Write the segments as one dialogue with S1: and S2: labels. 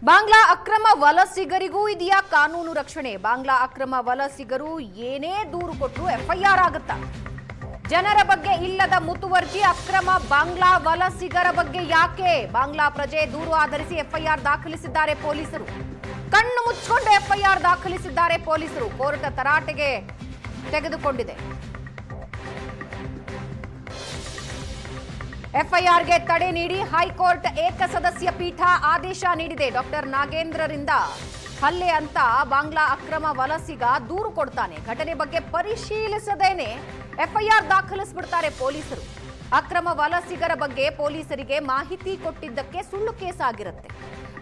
S1: ಬಾಂಗ್ಲಾ ಅಕ್ರಮ ವಲಸಿಗರಿಗೂ ಇದೆಯಾ ಕಾನೂನು ರಕ್ಷಣೆ? ಬಾಂಗ್ಲಾ ಅಕ್ರಮ ವಲಸಿಗರು ಏನೇ ದೂರು ಕೊಟ್ಟರು ಎಫ್ಐಆರ್ ಆಗುತ್ತಾ? ಜನರ ಬಗ್ಗೆ ಇಲ್ಲದ ಮುತುವರ್ಜಿ ಅಕ್ರಮ ಬಾಂಗ್ಲಾ ವಲಸಿಗರ ಬಗ್ಗೆ ಯಾಕೆ? ಬಾಂಗ್ಲಾ ಪ್ರಜೆ ದೂರು ಆಧರಿಸಿ ಎಫ್ಐಆರ್ ದಾಖಲಿಸಿದ್ದಾರೆ ಪೊಲೀಸರು. ಕಣ್ಣು ಮುಚ್ಚಿಕೊಂಡು ಎಫ್ಐಆರ್ ದಾಖಲಿಸಿದ್ದಾರೆ ಪೊಲೀಸರು. ಕೋರ್ಟ್ ತರಾಟೆಗೆ ತೆಗೆದುಕೊಂಡಿದೆ. ಎಫ್ಐಆರ್ಗೆ ತಡೆ ನೀಡಿ ಹೈಕೋರ್ಟ್ ಏಕಸದಸ್ಯ ಪೀಠ ಆದೇಶ ನೀಡಿದೆ. ಡಾಕ್ಟರ್ ನಾಗೇಂದ್ರರಿಂದ ಹಲ್ಲೆ ಅಂತ ಬಾಂಗ್ಲಾ ಅಕ್ರಮ ವಲಸಿಗ ದೂರು ಕೊಡ್ತಾನೆ. ಘಟನೆ ಬಗ್ಗೆ ಪರಿಶೀಲಿಸದೇನೆ ಎಫ್ಐಆರ್ ದಾಖಲಿಸಿಬಿಡ್ತಾರೆ ಪೊಲೀಸರು. ಅಕ್ರಮ ವಲಸಿಗರ ಬಗ್ಗೆ ಪೊಲೀಸರಿಗೆ ಮಾಹಿತಿ ಕೊಟ್ಟಿದ್ದಕ್ಕೆ ಸುಳ್ಳು ಕೇಸ್ ಆಗಿರುತ್ತೆ.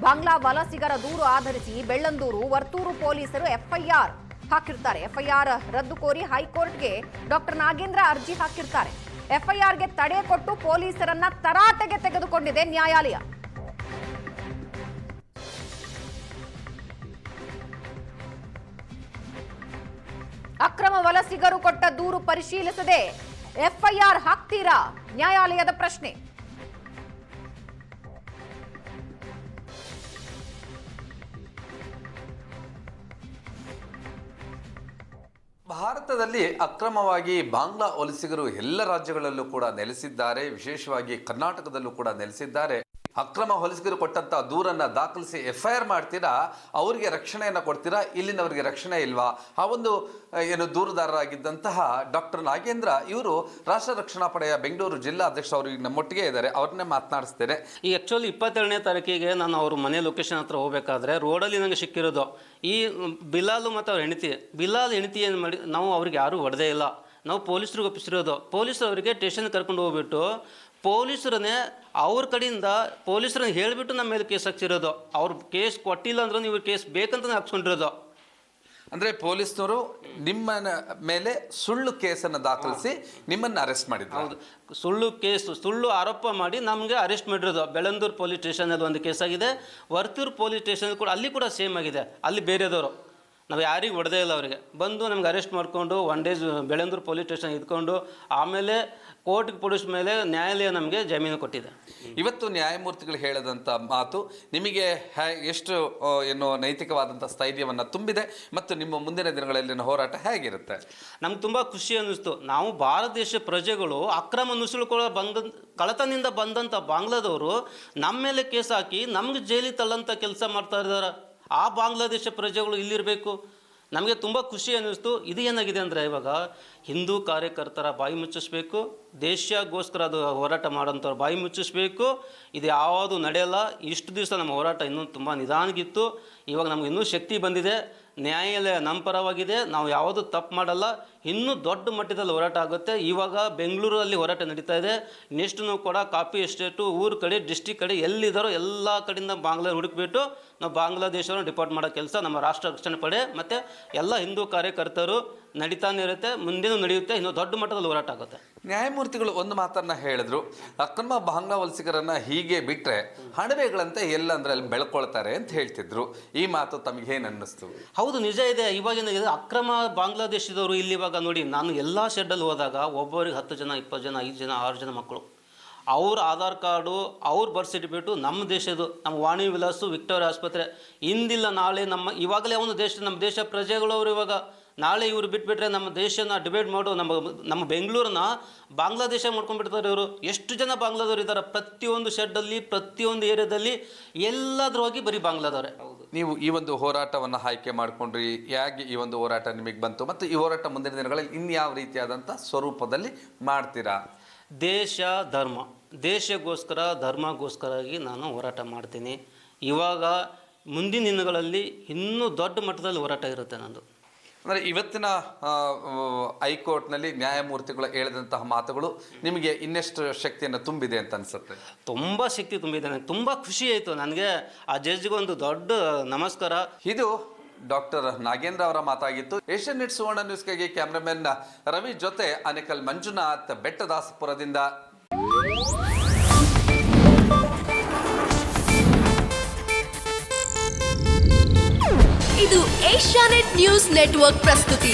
S1: ಬಾಂಗ್ಲಾ ವಲಸಿಗರ ದೂರು ಆಧರಿಸಿ ಬೆಳ್ಳಂದೂರು, ವರ್ತೂರು ಪೊಲೀಸರು ಎಫ್ಐಆರ್ ಹಾಕಿರ್ತಾರೆ. ಎಫ್ಐಆರ್ ರದ್ದು ಕೋರಿ ಹೈಕೋರ್ಟ್ಗೆ ಡಾಕ್ಟರ್ ನಾಗೇಂದ್ರ ಅರ್ಜಿ ಹಾಕಿರ್ತಾರೆ. ಎಫ್ಐಆರ್ಗೆ ತಡೆ ಕೊಟ್ಟು ಪೊಲೀಸರನ್ನ ತರಾಟೆಗೆ ತೆಗೆದುಕೊಂಡಿದೆ ನ್ಯಾಯಾಲಯ. ಅಕ್ರಮ ವಲಸಿಗರು ಕೊಟ್ಟ ದೂರು ಪರಿಶೀಲಿಸದೆ ಎಫ್ಐಆರ್ ಹಾಕ್ತೀರಾ? ನ್ಯಾಯಾಲಯದ ಪ್ರಶ್ನೆ.
S2: ಭಾರತದಲ್ಲಿ ಅಕ್ರಮವಾಗಿ ಬಾಂಗ್ಲಾ ವಲಸಿಗರು ಎಲ್ಲ ರಾಜ್ಯಗಳಲ್ಲೂ ಕೂಡ ನೆಲೆಸಿದ್ದಾರೆ. ವಿಶೇಷವಾಗಿ ಕರ್ನಾಟಕದಲ್ಲೂ ಕೂಡ ನೆಲೆಸಿದ್ದಾರೆ. ಅಕ್ರಮ ವಲಸಿಗರು ಕೊಟ್ಟಂತ ದೂರನ್ನ ದಾಖಲಿಸಿ ಎಫ್ಐಆರ್ ಮಾಡ್ತೀರಾ? ಅವರಿಗೆ ರಕ್ಷಣೆಯನ್ನು ಕೊಡ್ತೀರಾ? ಇಲ್ಲಿನವರಿಗೆ ರಕ್ಷಣೆ ಇಲ್ವಾ? ಆ ಒಂದು ದೂರುದಾರರಾಗಿದ್ದಂತಹ ಡಾಕ್ಟರ್ ನಾಗೇಂದ್ರ ಇವರು ರಾಷ್ಟ್ರ ರಕ್ಷಣಾ ಪಡೆಯ ಬೆಂಗಳೂರು ಜಿಲ್ಲಾ ಅಧ್ಯಕ್ಷ ಅವರು ಈಗ ನಮ್ಮೊಟ್ಟಿಗೆ ಇದ್ದಾರೆ. ಅವ್ರನ್ನೇ ಮಾತನಾಡಿಸ್ತೇನೆ.
S3: ಈ ಆ್ಯಕ್ಚುಲಿ 22ನೇ ತಾರೀಕಿಗೆ ನಾನು ಅವ್ರ ಮನೆ ಲೊಕೇಶನ್ ಹತ್ರ ಹೋಗ್ಬೇಕಾದ್ರೆ ರೋಡಲ್ಲಿ ನನಗೆ ಸಿಕ್ಕಿರೋದು ಈ ಬಿಲಾಲ್ ಮತ್ತು ಅವ್ರ ಹೆಂಡತಿ. ಬಿಲಾಲ್ ಹೆಂಡತಿ ಏನು ಮಾಡಿ, ನಾವು ಅವ್ರಿಗೆ ಯಾರೂ ಹೊಡೆದೇ ಇಲ್ಲ, ನಾವು ಪೊಲೀಸರಿಗೆ ಒಪ್ಪಿಸಿರೋದು. ಪೊಲೀಸರು ಅವರಿಗೆ ಸ್ಟೇಷನ್ ಕರ್ಕೊಂಡು ಹೋಗ್ಬಿಟ್ಟು ಪೊಲೀಸರನ್ನೇ ಅವ್ರ ಕಡೆಯಿಂದ ಪೊಲೀಸರನ್ನ ಹೇಳಿಬಿಟ್ಟು ನಮ್ಮ ಮೇಲೆ ಕೇಸ್ ಹಾಕ್ಸಿರೋದು. ಅವ್ರು ಕೇಸ್ ಕೊಟ್ಟಿಲ್ಲ ಅಂದ್ರೆ ನೀವು ಕೇಸ್ ಬೇಕಂತ ಹಾಕ್ಸ್ಕೊಂಡಿರೋದು.
S2: ಅಂದ್ರೆ ಪೊಲೀಸ್ನವರು ನಿಮ್ಮ ಮೇಲೆ ಸುಳ್ಳು ಕೇಸನ್ನು ದಾಖಲಿಸಿ ನಿಮ್ಮನ್ನು ಅರೆಸ್ಟ್ ಮಾಡಿದ್ರು.
S3: ಹೌದು, ಸುಳ್ಳು ಆರೋಪ ಮಾಡಿ ನಮಗೆ ಅರೆಸ್ಟ್ ಮಾಡಿರೋದು. ಬೆಳ್ಳಂದೂರು ಪೊಲೀಸ್ ಸ್ಟೇಷನಲ್ಲಿ ಒಂದು ಕೇಸ್ ಆಗಿದೆ, ವರ್ತೂರು ಪೊಲೀಸ್ ಸ್ಟೇಷನ್ ಕೂಡ ಅಲ್ಲಿ ಕೂಡ ಸೇಮ್ ಆಗಿದೆ. ಅಲ್ಲಿ ಬೇರೆದವರು, ನಾವು ಯಾರಿಗೂ ಹೊಡೆದೇ ಇಲ್ಲ. ಅವರಿಗೆ ಬಂದು ನಮ್ಗೆ ಅರೆಸ್ಟ್ ಮಾಡಿಕೊಂಡು 1 ಡೇ ಬೆಳ್ಳಂದೂರು ಪೊಲೀಸ್ ಸ್ಟೇಷನ್ ಇದ್ಕೊಂಡು ಆಮೇಲೆ ಕೋರ್ಟ್ಗೆ ಪೊಲೀಸ್ ಮೇಲೆ ನ್ಯಾಯಾಲಯ ನಮಗೆ ಜಾಮೀನು ಕೊಟ್ಟಿದೆ.
S2: ಇವತ್ತು ನ್ಯಾಯಮೂರ್ತಿಗಳು ಹೇಳದಂಥ ಮಾತು ನಿಮಗೆ ಎಷ್ಟು ನೈತಿಕವಾದಂಥ ಸ್ಥೈರ್ಯವನ್ನು ತುಂಬಿದೆ ಮತ್ತು ನಿಮ್ಮ ಮುಂದಿನ ದಿನಗಳಲ್ಲಿನ ಹೋರಾಟ ಹೇಗಿರುತ್ತೆ?
S3: ನಮ್ಗೆ ತುಂಬ ಖುಷಿ ಅನ್ನಿಸ್ತು. ನಾವು ಭಾರತ ದೇಶ ಪ್ರಜೆಗಳು ಅಕ್ರಮ ನುಸುಳುಕೊಳ್ಳೋ ಕಳತನಿಂದ ಬಂದಂಥ ಬಾಂಗ್ಲಾದವರು ನಮ್ಮ ಮೇಲೆ ಕೇಸ್ ಹಾಕಿ ನಮ್ಗೆ ಜೈಲಿಗೆ ತಳ್ಳಂಥ ಕೆಲಸ ಮಾಡ್ತಾ ಇದ್ದಾರೆ. ಆ ಬಾಂಗ್ಲಾದೇಶ ಪ್ರಜೆಗಳು ಇಲ್ಲಿರಬೇಕು. ನಮಗೆ ತುಂಬ ಖುಷಿ ಅನ್ನಿಸ್ತು. ಇದು ಏನಾಗಿದೆ ಅಂದರೆ ಇವಾಗ ಹಿಂದೂ ಕಾರ್ಯಕರ್ತರ ಬಾಯಿ ಮುಚ್ಚಿಸ್ಬೇಕು, ದೇಶಗೋಸ್ಕರ ಅದು ಹೋರಾಟ ಮಾಡೋಂಥವ್ರು ಬಾಯಿ ಮುಚ್ಚಿಸ್ಬೇಕು. ಇದು ಯಾವುದು ನಡೆಯಲ್ಲ. ಇಷ್ಟು ದಿವಸ ನಮ್ಮ ಹೋರಾಟ ಇನ್ನೂ ತುಂಬ ನಿಧಾನಗಿತ್ತು. ಇವಾಗ ನಮ್ಗೆ ಇನ್ನೂ ಶಕ್ತಿ ಬಂದಿದೆ. ನ್ಯಾಯಾಲಯ ನಮ್ಮ ಪರವಾಗಿದೆ. ನಾವು ಯಾವುದು ತಪ್ಪು ಮಾಡಲ್ಲ. ಇನ್ನೂ ದೊಡ್ಡ ಮಟ್ಟದಲ್ಲಿ ಹೋರಾಟ ಆಗುತ್ತೆ. ಇವಾಗ ಬೆಂಗಳೂರಲ್ಲಿ ಹೋರಾಟ ನಡೀತಾ ಇದೆ. ನೆಕ್ಸ್ಟು ಕೂಡ ಕಾಪಿ ಎಸ್ಟೇಟು ಊರ ಕಡೆ ಡಿಸ್ಟಿಕ್ ಕಡೆ ಎಲ್ಲಿದ್ದಾರೋ ಎಲ್ಲ ಕಡೆಯಿಂದ ಬಾಂಗ್ಲಾ ಹುಡುಕ್ಬಿಟ್ಟು ನಾವು ಬಾಂಗ್ಲಾದೇಶವನ್ನು ಡಿಪಾರ್ಟ್ ಮಾಡೋ ಕೆಲಸ ನಮ್ಮ ರಾಷ್ಟ್ರ ರಕ್ಷಣಾ ಪಡೆ ಮತ್ತು ಎಲ್ಲ ಹಿಂದೂ ಕಾರ್ಯಕರ್ತರು ನಡೀತಾನೆ ಇರುತ್ತೆ. ಮುಂದೇನೂ ನಡೆಯುತ್ತೆ. ಇನ್ನೂ ದೊಡ್ಡ ಮಟ್ಟದಲ್ಲಿ ಹೋರಾಟ ಆಗುತ್ತೆ.
S2: ನ್ಯಾಯಮೂರ್ತಿಗಳು ಒಂದು ಮಾತನ್ನ ಹೇಳಿದ್ರು, ಅಕ್ರಮ ಬಾಂಗ್ಲಾ ವಲಸಿಗರನ್ನ ಹೀಗೆ ಬಿಟ್ಟರೆ ಹಣವೆಗಳಂತೆ ಎಲ್ಲ ಅಂದ್ರಲ್ಲಿ ಬೆಳ್ಕೊಳ್ತಾರೆ ಅಂತ ಹೇಳ್ತಿದ್ರು. ಈ ಮಾತು ತಮಗೇನು ಅನ್ನಿಸ್ತು?
S3: ಹೌದು, ನಿಜ ಇದೆ. ಇವಾಗಿನ ಅಕ್ರಮ ಬಾಂಗ್ಲಾದೇಶದವರು ಇಲ್ಲಿ ಇವಾಗ ನೋಡಿ, ನಾನು ಎಲ್ಲ ಶೆಡ್ಡಲ್ಲಿ ಹೋದಾಗ ಒಬ್ಬರಿಗೆ 10 ಜನ 20 ಜನ 5 ಜನ 6 ಜನ ಮಕ್ಕಳು. ಅವ್ರ ಆಧಾರ್ ಕಾರ್ಡು, ಅವ್ರ ಬರ್ತ್ ಸರ್ಟಿಫಿಕೇಟು ನಮ್ಮ ದೇಶದ್ದು, ನಮ್ಮ ವಾಣಿ ವಿಲಾಸು ವಿಕ್ಟೋರಿಯಾ ಆಸ್ಪತ್ರೆ. ಇಂದಿಲ್ಲ ನಾಳೆ ಇವಾಗಲೇ ಒಂದು ನಮ್ಮ ದೇಶ ಪ್ರಜೆಗಳವರು ಇವಾಗ ನಾಳೆ ಇವರು ಬಿಟ್ಬಿಟ್ರೆ ನಮ್ಮ ದೇಶನ ಡಿವೈಡ್ ಮಾಡೋ ನಮ್ಮ ಬೆಂಗಳೂರನ್ನ ಬಾಂಗ್ಲಾದೇಶ ಮಾಡ್ಕೊಂಡ್ಬಿಡ್ತಾರೆ ಇವರು. ಎಷ್ಟು ಜನ ಬಾಂಗ್ಲಾದವ್ರು ಇದ್ದಾರೆ ಪ್ರತಿಯೊಂದು ಶೆಡ್ಡಲ್ಲಿ, ಪ್ರತಿಯೊಂದು ಏರಿಯಾದಲ್ಲಿ, ಎಲ್ಲಾದ್ರೂ ಹೋಗಿ ಬರೀ ಬಾಂಗ್ಲಾದವ್ರೆ.
S2: ನೀವು ಈ ಒಂದು ಹೋರಾಟವನ್ನು ಆಯ್ಕೆ ಮಾಡ್ಕೊಂಡ್ರಿ. ಹೇಗೆ ಈ ಒಂದು ಹೋರಾಟ ನಿಮಗೆ ಬಂತು ಮತ್ತು ಈ ಹೋರಾಟ ಮುಂದಿನ ದಿನಗಳಲ್ಲಿ ಇನ್ಯಾವ ರೀತಿಯಾದಂಥ ಸ್ವರೂಪದಲ್ಲಿ ಮಾಡ್ತೀರಾ?
S3: ದೇಶ ಧರ್ಮ, ದೇಶಗೋಸ್ಕರ ಧರ್ಮಗೋಸ್ಕರಾಗಿ ನಾನು ಹೋರಾಟ ಮಾಡ್ತೀನಿ. ಇವಾಗ ಮುಂದಿನ ದಿನಗಳಲ್ಲಿ ಇನ್ನೂ ದೊಡ್ಡ ಮಟ್ಟದಲ್ಲಿ ಹೋರಾಟ ಇರುತ್ತೆ ನಂದು.
S2: ಅಂದರೆ ಇವತ್ತಿನ ಹೈಕೋರ್ಟ್ನಲ್ಲಿ ನ್ಯಾಯಮೂರ್ತಿಗಳು ಹೇಳಿದಂತಹ ಮಾತುಗಳು ನಿಮಗೆ ಇನ್ನೆಷ್ಟು ಶಕ್ತಿಯನ್ನು ತುಂಬಿದೆ ಅಂತ ಅನಿಸುತ್ತೆ?
S3: ತುಂಬ ಶಕ್ತಿ ತುಂಬಿದೆ. ನನಗೆ ತುಂಬ ಖುಷಿ ಆಯಿತು. ನನಗೆ ಆ ಜಡ್ಜ್ಗೊಂದು ದೊಡ್ಡ ನಮಸ್ಕಾರ.
S2: ಇದು ಡಾಕ್ಟರ್ ನಾಗೇಂದ್ರ ಅವರ ಮಾತಾಗಿತ್ತು. ಏಷ್ಯನ್ ನೆಟ್ ಸುವರ್ಣ ನ್ಯೂಸ್ಗಾಗಿ ಕ್ಯಾಮ್ರಾಮನ್ ರವಿ ಜೊತೆ ಅನೇಕಲ್ ಮಂಜುನಾಥ್, ಬೆಟ್ಟದಾಸಪುರದಿಂದ.
S4: ಇದು ಏಷ್ಯಾನೆಟ್ ನ್ಯೂಸ್ ನೆಟ್ವರ್ಕ್ ಪ್ರಸ್ತುತಿ.